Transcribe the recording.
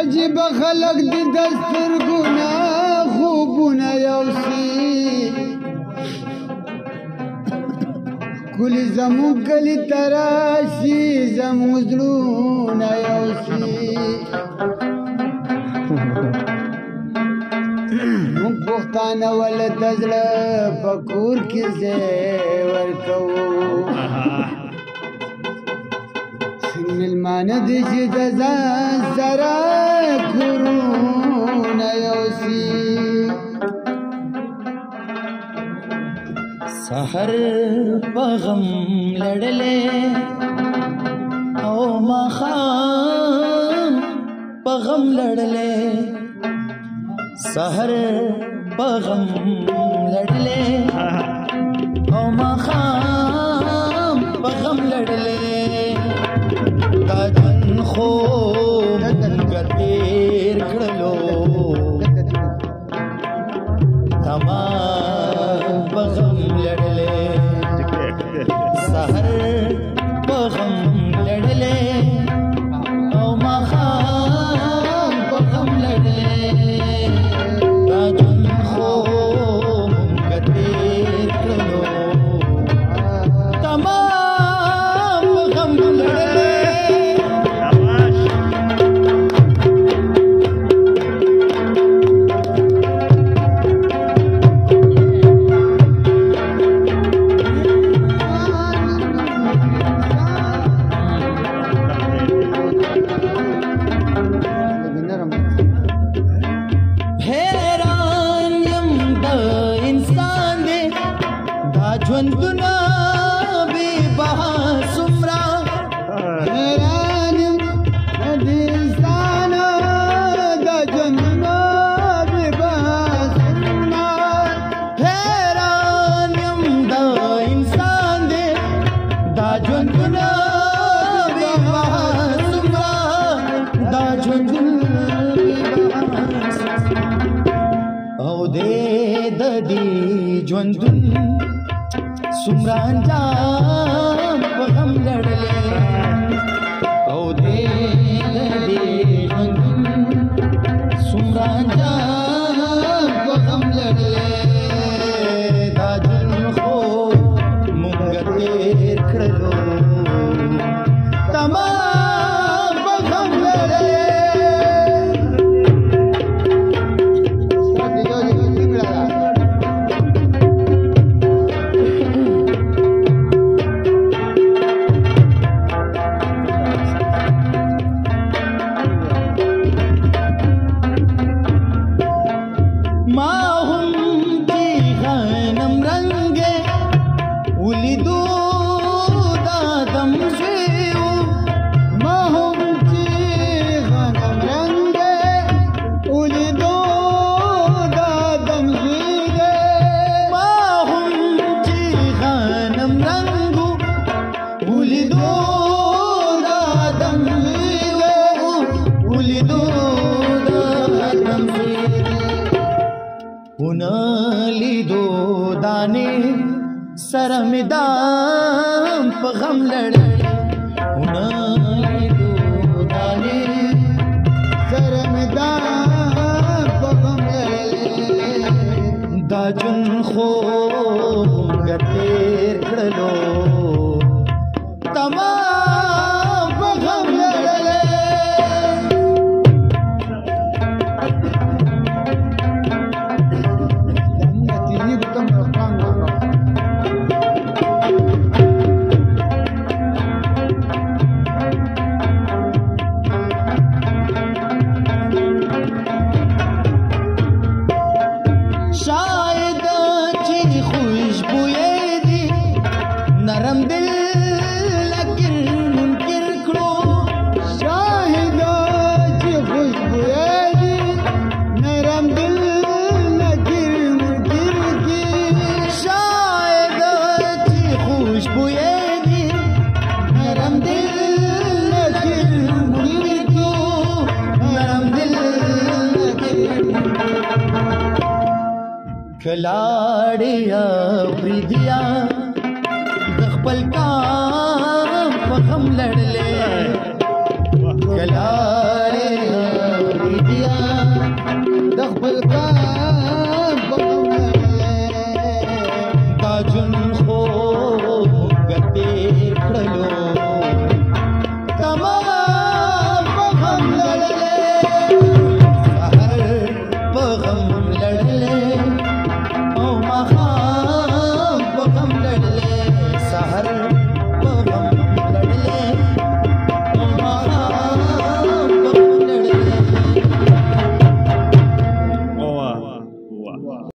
عجیب خلق دی دسترګونه خوبونه یوسي کلی زموږ کلي تراشي زموږ زړونه یوسي موږ پښتانه ولې د زړه په کور کې ځای ورکوو مېلمانه دي چې د ځان سره کورونه یوسي سحر په غم لړلې او ماښام په غم لړلې سحر په غم لړلې او ماښام په غم لړلې دا جن خو ګټیر کړلو تمام په غم لړلې سحر په غم لړلې او ماښام په غم لړلې دا جن خو ګټیر کړلو تمام په غم لړلې ژوندونه بې بها څومره حیران یم د انسانه دا ژوندونه بې بها څومره حیران یم د انسان دی دا ژوندونه بې بها څومره دا ژوندونه بې بها او دې د دې ژوندون څومره انجام په غم لړلې او دې ژوندون څومره انجام په غم لړلې دا ژوند خو موږ تېر کړلو تمام په غم لړلې لیدو دانے سره مې دام په غم لړلې لیدو دانے سره مې دام په غم لړلې دا ژوند خو ګټیر کړلو تمام په غم لړلې नरम दिल लगिर मुनकिर करो शाहिदा जी खुशबुए दी नरम दिल लगिर मुनकिर की शाहिदा जी खुशबुए दी नरम दिल लगिर मुनकिर को नरम दिल लगिर खिलाड़िया प्रीतिया खपल काम पे हम लड़ ले गलारे ګل کار